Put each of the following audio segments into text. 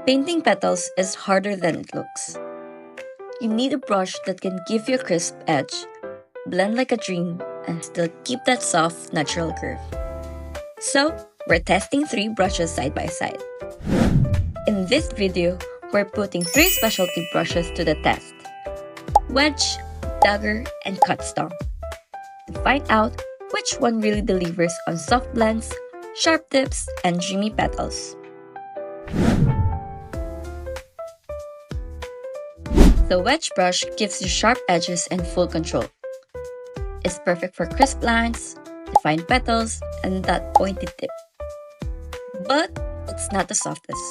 Painting petals is harder than it looks. You need a brush that can give you a crisp edge, blend like a dream, and still keep that soft, natural curve. So, we're testing 3 brushes side by side. In this video, we're putting 3 specialty brushes to the test: Wedge, Dagger, and Cutstone, to find out which one really delivers on soft blends, sharp tips, and dreamy petals. The Wedge brush gives you sharp edges and full control. It's perfect for crisp lines, defined petals, and that pointy tip. But it's not the softest.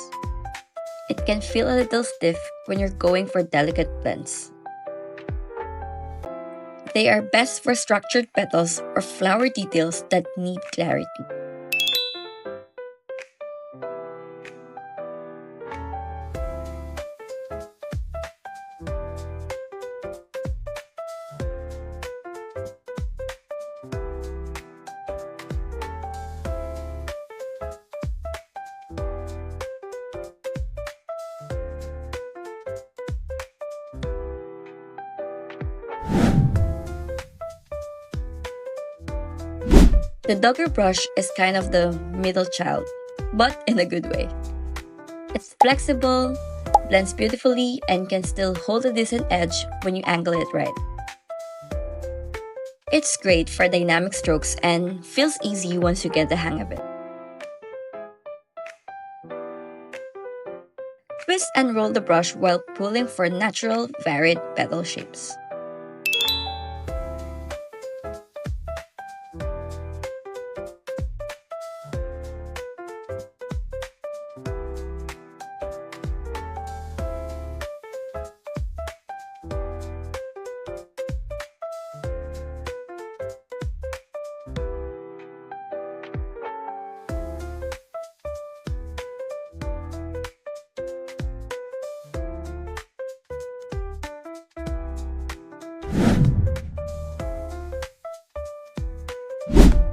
It can feel a little stiff when you're going for delicate blends. They are best for structured petals or flower details that need clarity. The Dagger brush is kind of the middle child, but in a good way. It's flexible, blends beautifully, and can still hold a decent edge when you angle it right. It's great for dynamic strokes and feels easy once you get the hang of it. Twist and roll the brush while pulling for natural, varied petal shapes.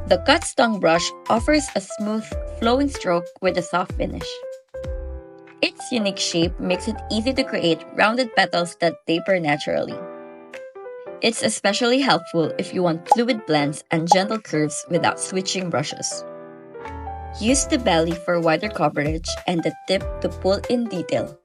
The Cutstone brush offers a smooth, flowing stroke with a soft finish. Its unique shape makes it easy to create rounded petals that taper naturally. It's especially helpful if you want fluid blends and gentle curves without switching brushes. Use the belly for wider coverage and the tip to pull in detail.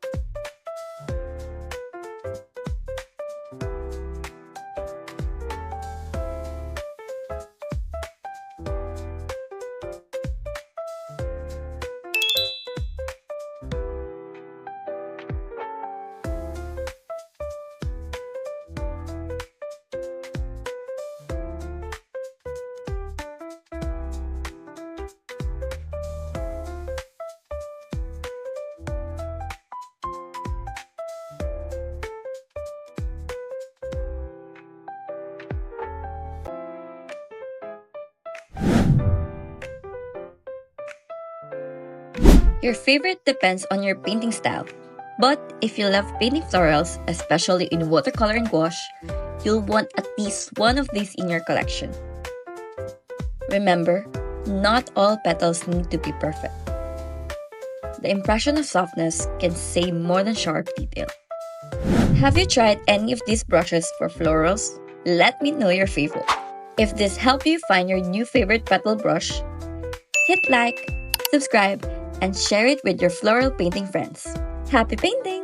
Your favorite depends on your painting style, but if you love painting florals, especially in watercolor and gouache, you'll want at least one of these in your collection. Remember, not all petals need to be perfect. The impression of softness can say more than sharp detail. Have you tried any of these brushes for florals? Let me know your favorite. If this helped you find your new favorite petal brush, hit like, subscribe, and share it with your floral painting friends. Happy painting!